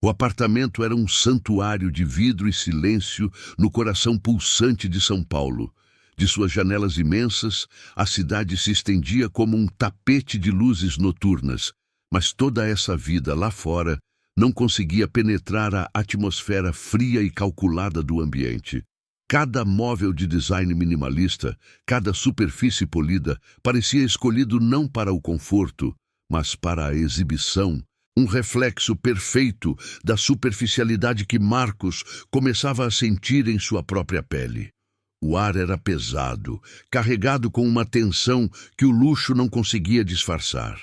O apartamento era um santuário de vidro e silêncio no coração pulsante de São Paulo. De suas janelas imensas, a cidade se estendia como um tapete de luzes noturnas, mas toda essa vida lá fora não conseguia penetrar a atmosfera fria e calculada do ambiente. Cada móvel de design minimalista, cada superfície polida, parecia escolhido não para o conforto, mas para a exibição, um reflexo perfeito da superficialidade que Marcos começava a sentir em sua própria pele. O ar era pesado, carregado com uma tensão que o luxo não conseguia disfarçar.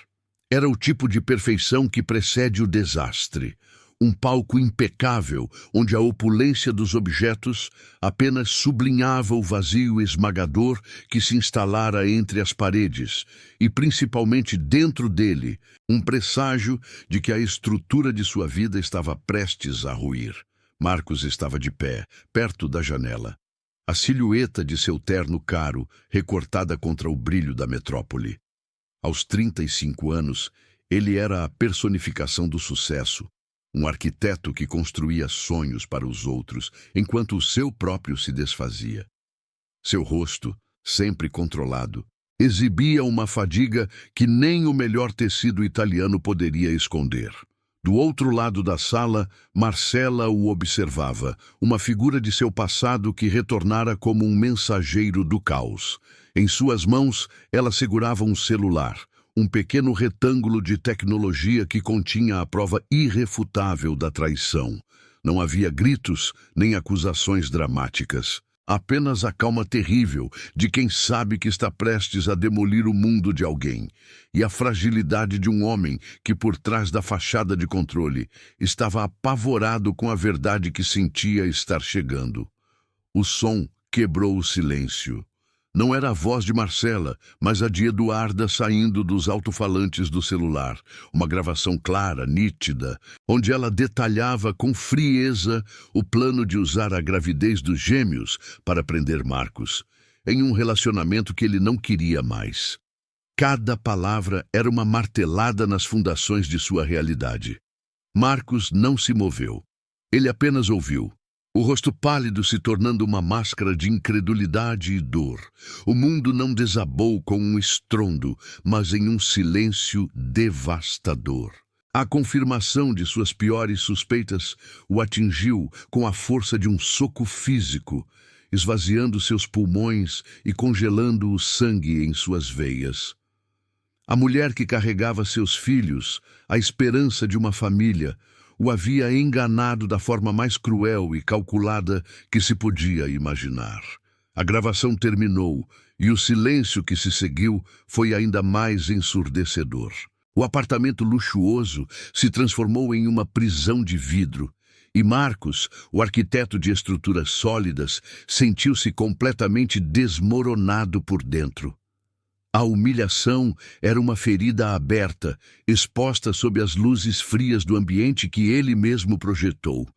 Era o tipo de perfeição que precede o desastre. Um palco impecável, onde a opulência dos objetos apenas sublinhava o vazio esmagador que se instalara entre as paredes, e principalmente dentro dele, um presságio de que a estrutura de sua vida estava prestes a ruir. Marcos estava de pé, perto da janela. A silhueta de seu terno caro, recortada contra o brilho da metrópole. Aos 35 anos, ele era a personificação do sucesso, um arquiteto que construía sonhos para os outros, enquanto o seu próprio se desfazia. Seu rosto, sempre controlado, exibia uma fadiga que nem o melhor tecido italiano poderia esconder. Do outro lado da sala, Marcela o observava, uma figura de seu passado que retornara como um mensageiro do caos. Em suas mãos, ela segurava um celular, um pequeno retângulo de tecnologia que continha a prova irrefutável da traição. Não havia gritos nem acusações dramáticas. Apenas a calma terrível de quem sabe que está prestes a demolir o mundo de alguém, e a fragilidade de um homem que, por trás da fachada de controle, estava apavorado com a verdade que sentia estar chegando. O som quebrou o silêncio. Não era a voz de Marcela, mas a de Eduarda saindo dos alto-falantes do celular. Uma gravação clara, nítida, onde ela detalhava com frieza o plano de usar a gravidez dos gêmeos para prender Marcos, em um relacionamento que ele não queria mais. Cada palavra era uma martelada nas fundações de sua realidade. Marcos não se moveu. Ele apenas ouviu. O rosto pálido se tornando uma máscara de incredulidade e dor. O mundo não desabou com um estrondo, mas em um silêncio devastador. A confirmação de suas piores suspeitas o atingiu com a força de um soco físico, esvaziando seus pulmões e congelando o sangue em suas veias. A mulher que carregava seus filhos, a esperança de uma família, o havia enganado da forma mais cruel e calculada que se podia imaginar. A gravação terminou e o silêncio que se seguiu foi ainda mais ensurdecedor. O apartamento luxuoso se transformou em uma prisão de vidro e Marcos, o arquiteto de estruturas sólidas, sentiu-se completamente desmoronado por dentro. A humilhação era uma ferida aberta, exposta sob as luzes frias do ambiente que ele mesmo projetou.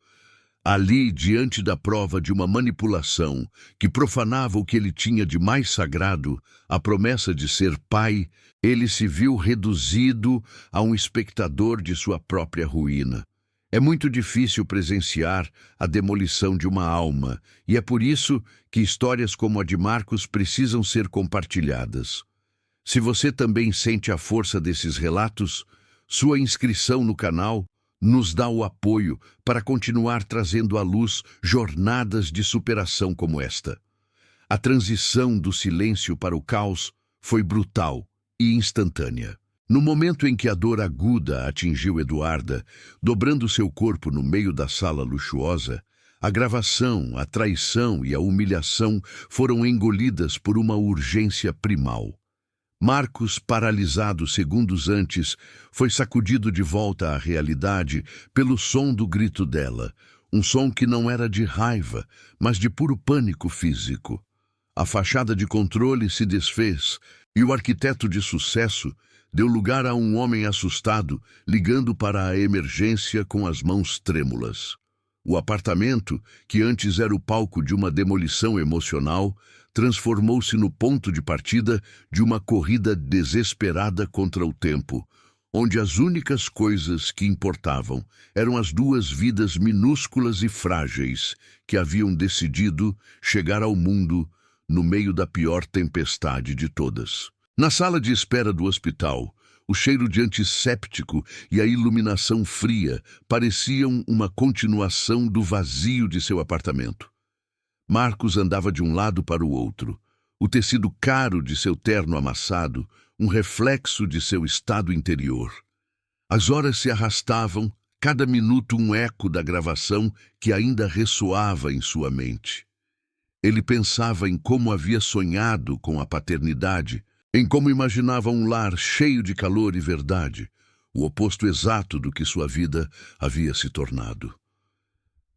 Ali, diante da prova de uma manipulação que profanava o que ele tinha de mais sagrado, a promessa de ser pai, ele se viu reduzido a um espectador de sua própria ruína. É muito difícil presenciar a demolição de uma alma, e é por isso que histórias como a de Marcos precisam ser compartilhadas. Se você também sente a força desses relatos, sua inscrição no canal nos dá o apoio para continuar trazendo à luz jornadas de superação como esta. A transição do silêncio para o caos foi brutal e instantânea. No momento em que a dor aguda atingiu Eduarda, dobrando seu corpo no meio da sala luxuosa, a gravação, a traição e a humilhação foram engolidas por uma urgência primal. Marcos, paralisado segundos antes, foi sacudido de volta à realidade pelo som do grito dela, um som que não era de raiva, mas de puro pânico físico. A fachada de controle se desfez e o arquiteto de sucesso deu lugar a um homem assustado, ligando para a emergência com as mãos trêmulas. O apartamento, que antes era o palco de uma demolição emocional, transformou-se no ponto de partida de uma corrida desesperada contra o tempo. onde as únicas coisas que importavam eram as duas vidas minúsculas e frágeis que haviam decidido chegar ao mundo no meio da pior tempestade de todas. Na sala de espera do hospital, o cheiro de antisséptico e a iluminação fria pareciam uma continuação do vazio de seu apartamento. Marcos andava de um lado para o outro, o tecido caro de seu terno amassado, um reflexo de seu estado interior. As horas se arrastavam, cada minuto um eco da gravação que ainda ressoava em sua mente. Ele pensava em como havia sonhado com a paternidade, em como imaginava um lar cheio de calor e verdade, o oposto exato do que sua vida havia se tornado.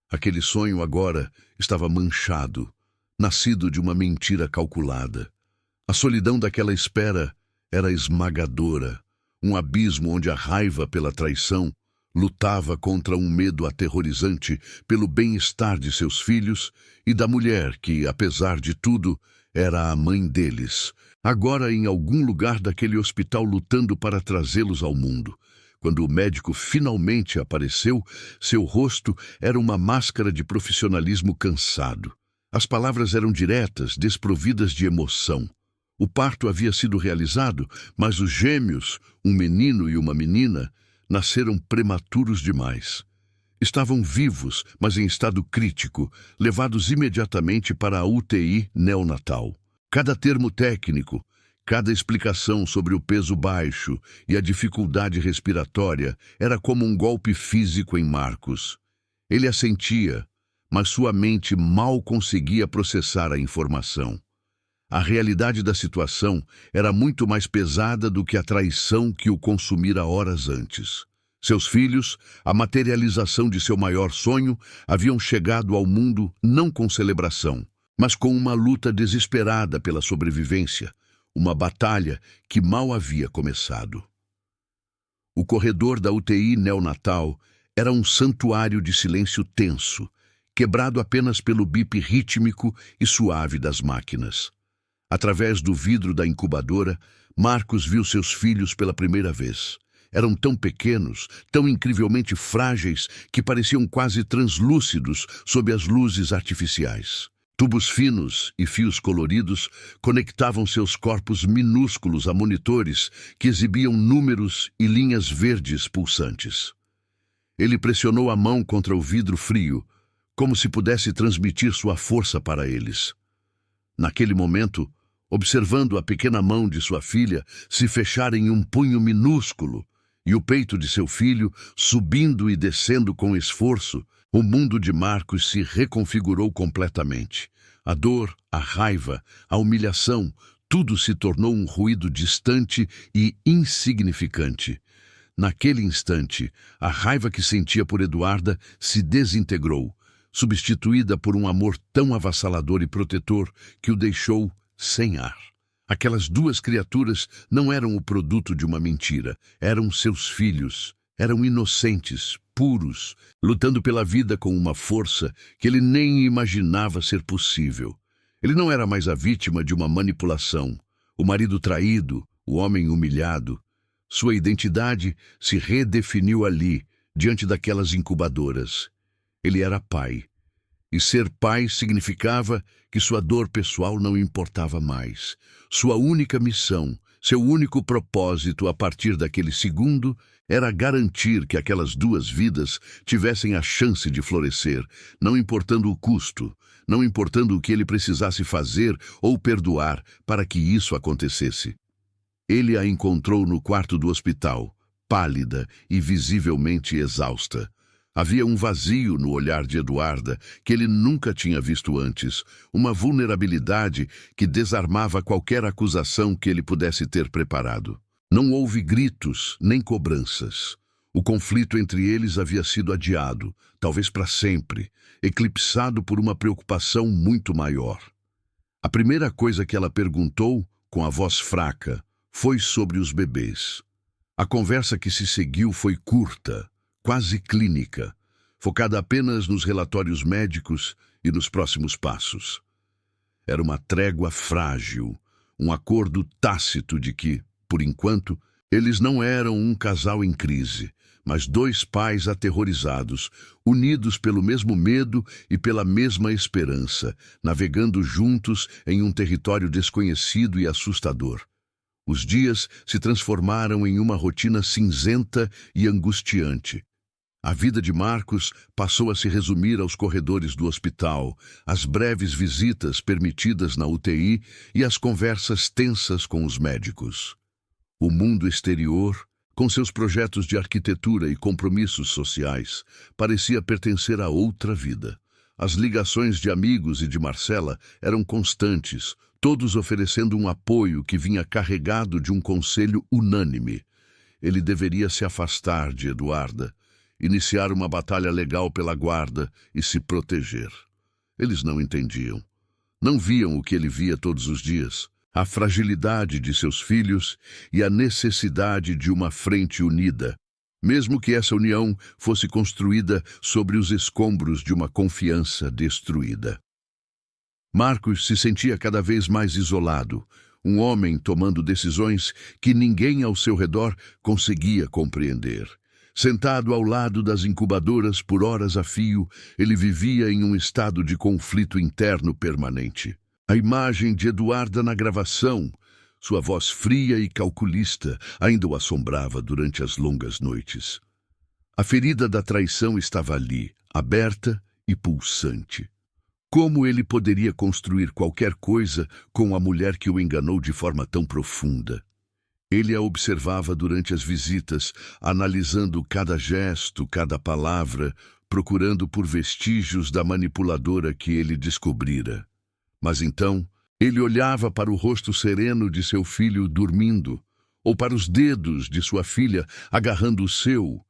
Aquele sonho agora estava manchado, nascido de uma mentira calculada. A solidão daquela espera era esmagadora, um abismo onde a raiva pela traição lutava contra um medo aterrorizante pelo bem-estar de seus filhos e da mulher que, apesar de tudo, era a mãe deles, agora em algum lugar daquele hospital lutando para trazê-los ao mundo. Quando o médico finalmente apareceu, seu rosto era uma máscara de profissionalismo cansado. As palavras eram diretas, desprovidas de emoção. O parto havia sido realizado, mas os gêmeos, um menino e uma menina, nasceram prematuros demais. Estavam vivos, mas em estado crítico, levados imediatamente para a UTI neonatal. Cada termo técnico, cada explicação sobre o peso baixo e a dificuldade respiratória era como um golpe físico em Marcos. Ele a sentia, mas sua mente mal conseguia processar a informação. A realidade da situação era muito mais pesada do que a traição que o consumira horas antes. Seus filhos, a materialização de seu maior sonho, haviam chegado ao mundo não com celebração, mas com uma luta desesperada pela sobrevivência, uma batalha que mal havia começado. O corredor da UTI neonatal era um santuário de silêncio tenso, quebrado apenas pelo bip rítmico e suave das máquinas. Através do vidro da incubadora, Marcos viu seus filhos pela primeira vez. Eram tão pequenos, tão incrivelmente frágeis, que pareciam quase translúcidos sob as luzes artificiais. Tubos finos e fios coloridos conectavam seus corpos minúsculos a monitores que exibiam números e linhas verdes pulsantes. Ele pressionou a mão contra o vidro frio, como se pudesse transmitir sua força para eles. Naquele momento, observando a pequena mão de sua filha se fechar em um punho minúsculo e o peito de seu filho subindo e descendo com esforço, o mundo de Marcos se reconfigurou completamente. A dor, a raiva, a humilhação, tudo se tornou um ruído distante e insignificante. Naquele instante, a raiva que sentia por Eduarda se desintegrou, substituída por um amor tão avassalador e protetor que o deixou sem ar. Aquelas duas criaturas não eram o produto de uma mentira, eram seus filhos, eram inocentes, puros, lutando pela vida com uma força que ele nem imaginava ser possível. Ele não era mais a vítima de uma manipulação, o marido traído, o homem humilhado. Sua identidade se redefiniu ali, diante daquelas incubadoras. Ele era pai. E ser pai significava que sua dor pessoal não importava mais. Sua única missão, seu único propósito a partir daquele segundo era garantir que aquelas duas vidas tivessem a chance de florescer, não importando o custo, não importando o que ele precisasse fazer ou perdoar para que isso acontecesse. Ele a encontrou no quarto do hospital, pálida e visivelmente exausta. Havia um vazio no olhar de Eduarda que ele nunca tinha visto antes, uma vulnerabilidade que desarmava qualquer acusação que ele pudesse ter preparado. Não houve gritos nem cobranças. O conflito entre eles havia sido adiado, talvez para sempre, eclipsado por uma preocupação muito maior. A primeira coisa que ela perguntou, com a voz fraca, foi sobre os bebês. A conversa que se seguiu foi curta, quase clínica, focada apenas nos relatórios médicos e nos próximos passos. Era uma trégua frágil, um acordo tácito de que, por enquanto, Eles não eram um casal em crise, mas dois pais aterrorizados, unidos pelo mesmo medo e pela mesma esperança, navegando juntos em um território desconhecido e assustador. Os dias se transformaram em uma rotina cinzenta e angustiante. A vida de Marcos passou a se resumir aos corredores do hospital, às breves visitas permitidas na UTI e às conversas tensas com os médicos. O mundo exterior, com seus projetos de arquitetura e compromissos sociais, parecia pertencer a outra vida. As ligações de amigos e de Marcela eram constantes, todos oferecendo um apoio que vinha carregado de um conselho unânime. Ele deveria se afastar de Eduarda, iniciar uma batalha legal pela guarda e se proteger. Eles não entendiam. Não viam o que ele via todos os dias. A fragilidade de seus filhos e a necessidade de uma frente unida, mesmo que essa união fosse construída sobre os escombros de uma confiança destruída. Marcos se sentia cada vez mais isolado, um homem tomando decisões que ninguém ao seu redor conseguia compreender. Sentado ao lado das incubadoras por horas a fio, ele vivia em um estado de conflito interno permanente. A imagem de Eduarda na gravação, sua voz fria e calculista, ainda o assombrava durante as longas noites. A ferida da traição estava ali, aberta e pulsante. Como ele poderia construir qualquer coisa com a mulher que o enganou de forma tão profunda? Ele a observava durante as visitas, analisando cada gesto, cada palavra, procurando por vestígios da manipuladora que ele descobrira. Mas então, ele olhava para o rosto sereno de seu filho dormindo, ou para os dedos de sua filha agarrando o seu,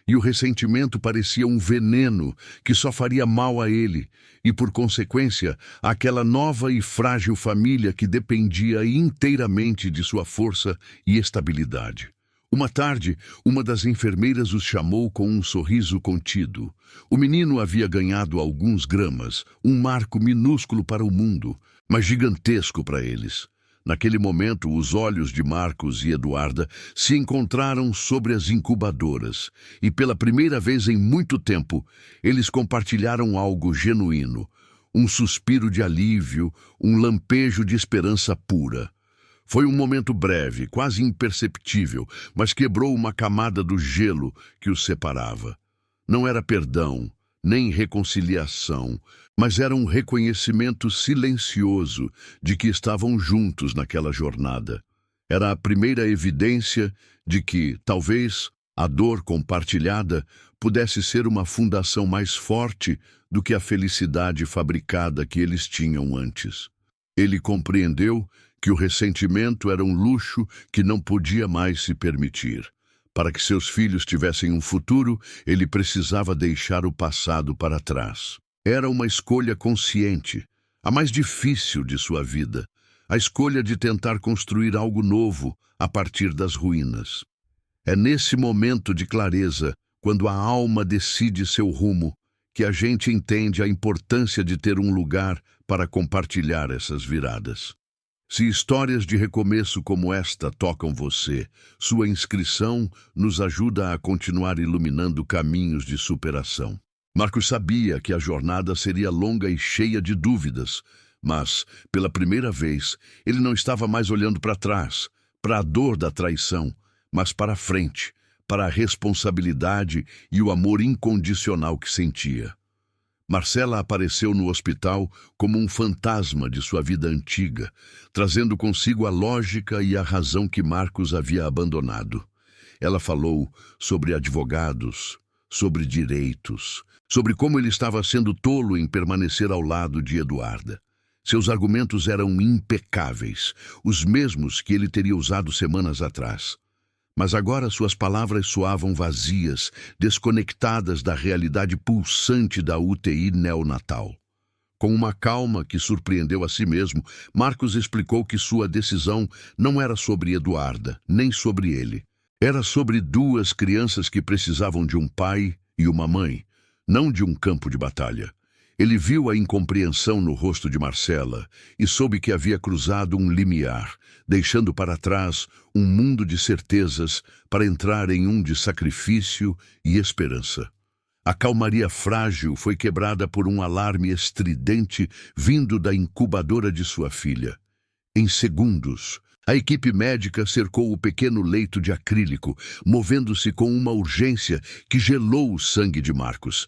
e o ressentimento parecia um veneno que só faria mal a ele, e por consequência, àquela nova e frágil família que dependia inteiramente de sua força e estabilidade. Uma tarde, uma das enfermeiras os chamou com um sorriso contido. O menino havia ganhado alguns gramas, um marco minúsculo para o mundo, mas gigantesco para eles. Naquele momento, os olhos de Marcos e Eduarda se encontraram sobre as incubadoras, e pela primeira vez em muito tempo, eles compartilharam algo genuíno, um suspiro de alívio, um lampejo de esperança pura. Foi um momento breve, quase imperceptível, mas quebrou uma camada do gelo que os separava. Não era perdão, nem reconciliação, mas era um reconhecimento silencioso de que estavam juntos naquela jornada. Era a primeira evidência de que, talvez, a dor compartilhada pudesse ser uma fundação mais forte do que a felicidade fabricada que eles tinham antes. Ele compreendeu que o ressentimento era um luxo que não podia mais se permitir. Para que seus filhos tivessem um futuro, ele precisava deixar o passado para trás. Era uma escolha consciente, a mais difícil de sua vida, a escolha de tentar construir algo novo a partir das ruínas. É nesse momento de clareza, quando a alma decide seu rumo, que a gente entende a importância de ter um lugar para compartilhar essas viradas. Se histórias de recomeço como esta tocam você, sua inscrição nos ajuda a continuar iluminando caminhos de superação. Marcos sabia que a jornada seria longa e cheia de dúvidas, mas, pela primeira vez, ele não estava mais olhando para trás, para a dor da traição, mas para a frente, para a responsabilidade e o amor incondicional que sentia. Marcela apareceu no hospital como um fantasma de sua vida antiga, trazendo consigo a lógica e a razão que Marcos havia abandonado. Ela falou sobre advogados, sobre direitos, sobre como ele estava sendo tolo em permanecer ao lado de Eduarda. Seus argumentos eram impecáveis, os mesmos que ele teria usado semanas atrás. Mas agora suas palavras soavam vazias, desconectadas da realidade pulsante da UTI neonatal. Com uma calma que surpreendeu a si mesmo, Marcos explicou que sua decisão não era sobre Eduarda, nem sobre ele. Era sobre duas crianças que precisavam de um pai e uma mãe, não de um campo de batalha. Ele viu a incompreensão no rosto de Marcela e soube que havia cruzado um limiar, deixando para trás um mundo de certezas para entrar em um de sacrifício e esperança. A calmaria frágil foi quebrada por um alarme estridente vindo da incubadora de sua filha. Em segundos, a equipe médica cercou o pequeno leito de acrílico, movendo-se com uma urgência que gelou o sangue de Marcos.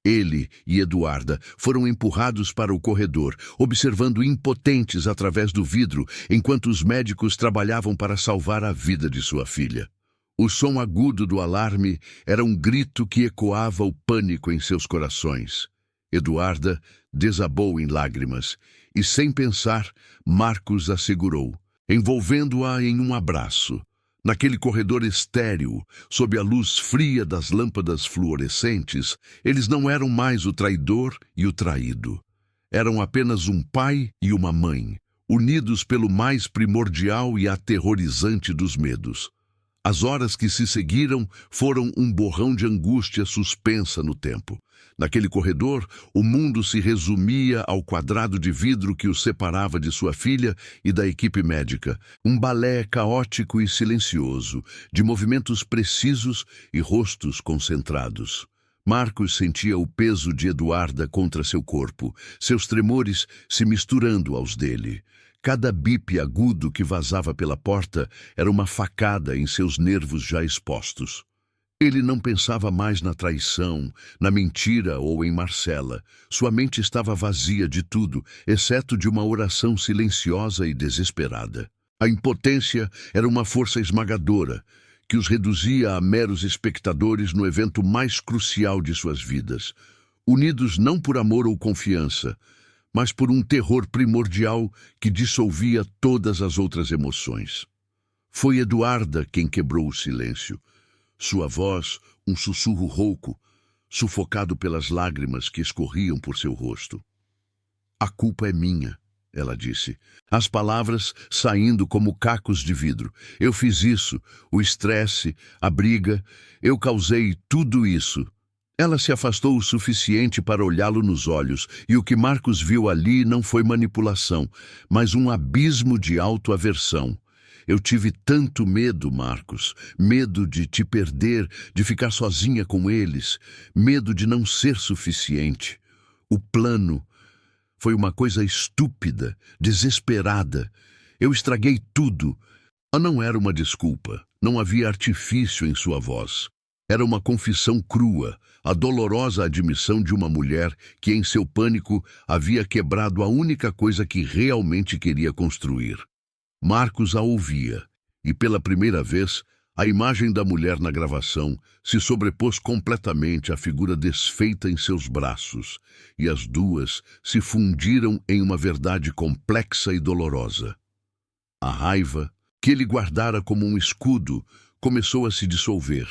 Ele e Eduarda foram empurrados para o corredor, observando impotentes através do vidro, enquanto os médicos trabalhavam para salvar a vida de sua filha. O som agudo do alarme era um grito que ecoava o pânico em seus corações. Eduarda desabou em lágrimas e, sem pensar, Marcos a segurou, envolvendo-a em um abraço. Naquele corredor estéril, sob a luz fria das lâmpadas fluorescentes, eles não eram mais o traidor e o traído. Eram apenas um pai e uma mãe, unidos pelo mais primordial e aterrorizante dos medos. As horas que se seguiram foram um borrão de angústia suspensa no tempo. Naquele corredor, o mundo se resumia ao quadrado de vidro que o separava de sua filha e da equipe médica. Um balé caótico e silencioso, de movimentos precisos e rostos concentrados. Marcos sentia o peso de Eduarda contra seu corpo, seus tremores se misturando aos dele. Cada bip agudo que vazava pela porta era uma facada em seus nervos já expostos. Ele não pensava mais na traição, na mentira ou em Marcela. Sua mente estava vazia de tudo, exceto de uma oração silenciosa e desesperada. A impotência era uma força esmagadora, que os reduzia a meros espectadores no evento mais crucial de suas vidas, unidos não por amor ou confiança, mas por um terror primordial que dissolvia todas as outras emoções. Foi Eduarda quem quebrou o silêncio. Sua voz, um sussurro rouco, sufocado pelas lágrimas que escorriam por seu rosto. "A culpa é minha", ela disse, as palavras saindo como cacos de vidro. "Eu fiz isso, o estresse, a briga, eu causei tudo isso." Ela se afastou o suficiente para olhá-lo nos olhos, e o que Marcos viu ali não foi manipulação, mas um abismo de autoaversão. "Eu tive tanto medo, Marcos, medo de te perder, de ficar sozinha com eles, medo de não ser suficiente. O plano foi uma coisa estúpida, desesperada. Eu estraguei tudo." Não era uma desculpa, não havia artifício em sua voz. Era uma confissão crua, a dolorosa admissão de uma mulher que, em seu pânico, havia quebrado a única coisa que realmente queria construir. Marcos a ouvia, e pela primeira vez, a imagem da mulher na gravação se sobrepôs completamente à figura desfeita em seus braços, e as duas se fundiram em uma verdade complexa e dolorosa. A raiva, que ele guardara como um escudo, começou a se dissolver.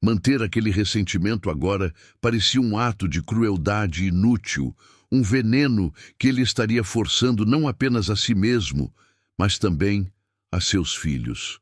Manter aquele ressentimento agora parecia um ato de crueldade inútil, um veneno que ele estaria forçando não apenas a si mesmo, mas também a seus filhos.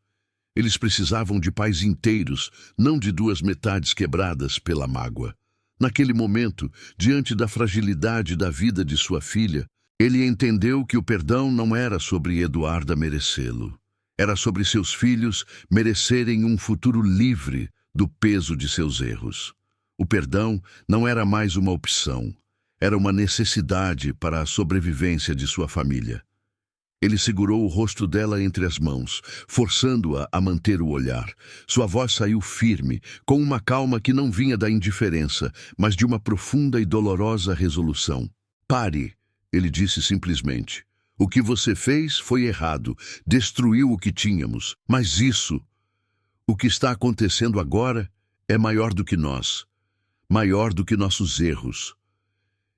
Eles precisavam de pais inteiros, não de duas metades quebradas pela mágoa. Naquele momento, diante da fragilidade da vida de sua filha, ele entendeu que o perdão não era sobre Eduarda merecê-lo. Era sobre seus filhos merecerem um futuro livre do peso de seus erros. O perdão não era mais uma opção, era uma necessidade para a sobrevivência de sua família. Ele segurou o rosto dela entre as mãos, forçando-a a manter o olhar. Sua voz saiu firme, com uma calma que não vinha da indiferença, mas de uma profunda e dolorosa resolução. "Pare", ele disse simplesmente. "O que você fez foi errado, destruiu o que tínhamos, mas o que está acontecendo agora, é maior do que nós, maior do que nossos erros."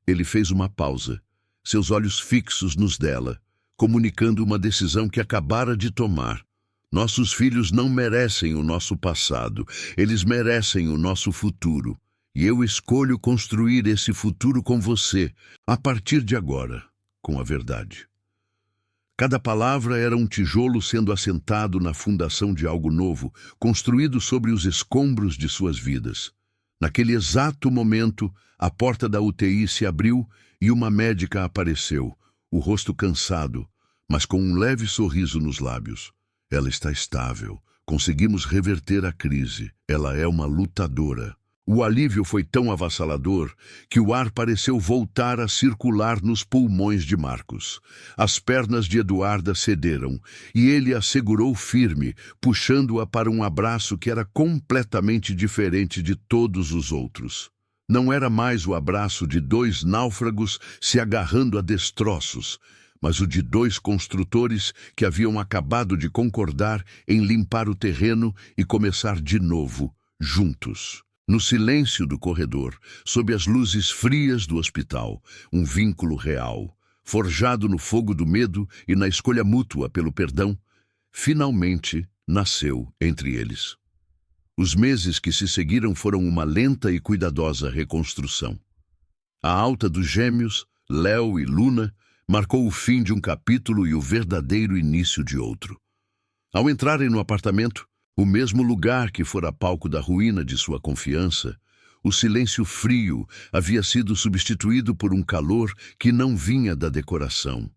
Ele fez uma pausa, seus olhos fixos nos dela, comunicando uma decisão que acabara de tomar. "Nossos filhos não merecem o nosso passado, eles merecem o nosso futuro. E eu escolho construir esse futuro com você, a partir de agora, com a verdade." Cada palavra era um tijolo sendo assentado na fundação de algo novo, construído sobre os escombros de suas vidas. Naquele exato momento, a porta da UTI se abriu e uma médica apareceu, o rosto cansado, mas com um leve sorriso nos lábios. Ela está estável. Conseguimos reverter a crise. Ela é uma lutadora. O alívio foi tão avassalador que o ar pareceu voltar a circular nos pulmões de Marcos. As pernas de Eduarda cederam e ele a segurou firme, puxando-a para um abraço que era completamente diferente de todos os outros. Não era mais o abraço de dois náufragos se agarrando a destroços, mas o de dois construtores que haviam acabado de concordar em limpar o terreno e começar de novo, juntos. No silêncio do corredor, sob as luzes frias do hospital, um vínculo real, forjado no fogo do medo e na escolha mútua pelo perdão, finalmente nasceu entre eles. Os meses que se seguiram foram uma lenta e cuidadosa reconstrução. A alta dos gêmeos, Léo e Luna, marcou o fim de um capítulo e o verdadeiro início de outro. Ao entrarem no apartamento, o mesmo lugar que fora palco da ruína de sua confiança, o silêncio frio havia sido substituído por um calor que não vinha da decoração.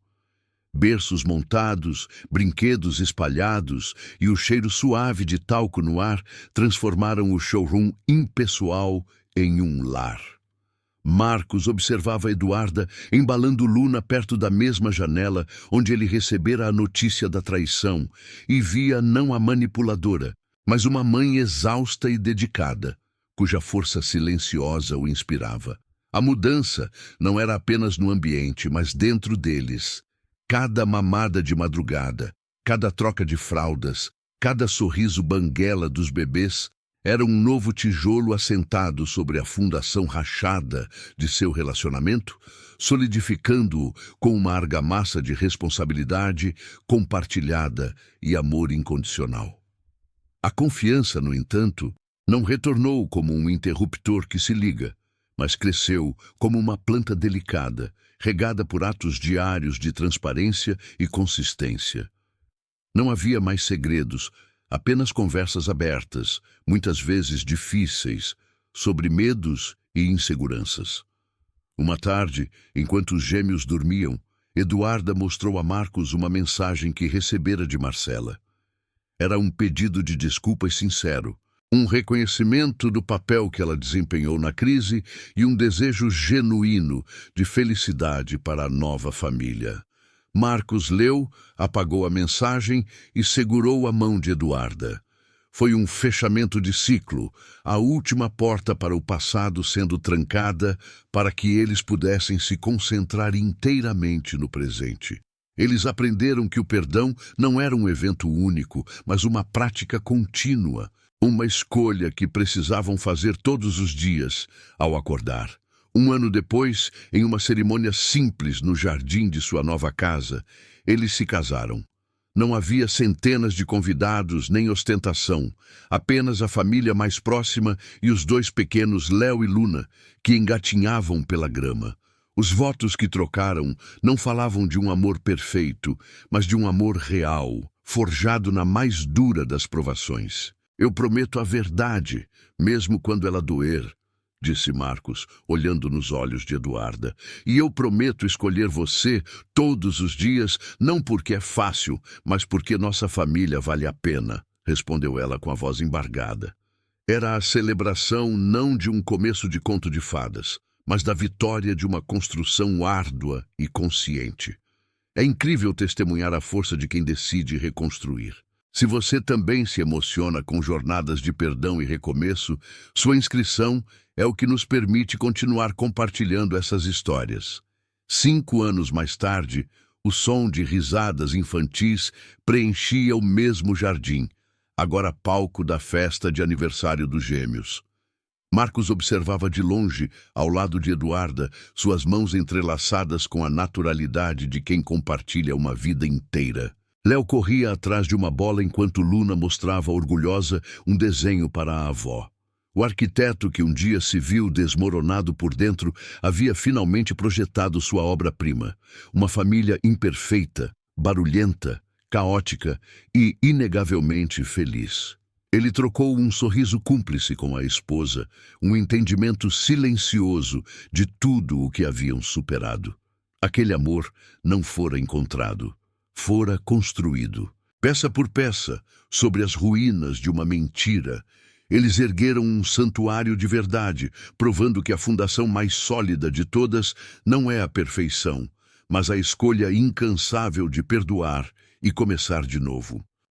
Berços montados, brinquedos espalhados e o cheiro suave de talco no ar transformaram o showroom impessoal em um lar. Marcos observava Eduarda embalando Luna perto da mesma janela onde ele recebera a notícia da traição e via não a manipuladora, mas uma mãe exausta e dedicada, cuja força silenciosa o inspirava. A mudança não era apenas no ambiente, mas dentro deles. Cada mamada de madrugada, cada troca de fraldas, cada sorriso banguela dos bebês era um novo tijolo assentado sobre a fundação rachada de seu relacionamento, solidificando-o com uma argamassa de responsabilidade compartilhada e amor incondicional. A confiança, no entanto, não retornou como um interruptor que se liga, mas cresceu como uma planta delicada, regada por atos diários de transparência e consistência. Não havia mais segredos, apenas conversas abertas, muitas vezes difíceis, sobre medos e inseguranças. Uma tarde, enquanto os gêmeos dormiam, Eduarda mostrou a Marcos uma mensagem que recebera de Marcela. Era um pedido de desculpas sincero, um reconhecimento do papel que ela desempenhou na crise e um desejo genuíno de felicidade para a nova família. Marcos leu, apagou a mensagem e segurou a mão de Eduarda. Foi um fechamento de ciclo, a última porta para o passado sendo trancada para que eles pudessem se concentrar inteiramente no presente. Eles aprenderam que o perdão não era um evento único, mas uma prática contínua, uma escolha que precisavam fazer todos os dias ao acordar. Um ano depois, em uma cerimônia simples no jardim de sua nova casa, eles se casaram. Não havia centenas de convidados nem ostentação, apenas a família mais próxima e os dois pequenos Léo e Luna, que engatinhavam pela grama. Os votos que trocaram não falavam de um amor perfeito, mas de um amor real, forjado na mais dura das provações. Eu prometo a verdade, mesmo quando ela doer, disse Marcos, olhando nos olhos de Eduarda. E eu prometo escolher você todos os dias, não porque é fácil, mas porque nossa família vale a pena, respondeu ela com a voz embargada. Era a celebração não de um começo de conto de fadas, mas da vitória de uma construção árdua e consciente. É incrível testemunhar a força de quem decide reconstruir. Se você também se emociona com jornadas de perdão e recomeço, sua inscrição é o que nos permite continuar compartilhando essas histórias. 5 anos mais tarde, o som de risadas infantis preenchia o mesmo jardim, agora palco da festa de aniversário dos gêmeos. Marcos observava de longe, ao lado de Eduarda, suas mãos entrelaçadas com a naturalidade de quem compartilha uma vida inteira. Léo corria atrás de uma bola enquanto Luna mostrava orgulhosa um desenho para a avó. O arquiteto que um dia se viu desmoronado por dentro havia finalmente projetado sua obra-prima. Uma família imperfeita, barulhenta, caótica e inegavelmente feliz. Ele trocou um sorriso cúmplice com a esposa, um entendimento silencioso de tudo o que haviam superado. Aquele amor não fora encontrado, fora construído. Peça por peça, sobre as ruínas de uma mentira, eles ergueram um santuário de verdade, provando que a fundação mais sólida de todas não é a perfeição, mas a escolha incansável de perdoar e começar de novo.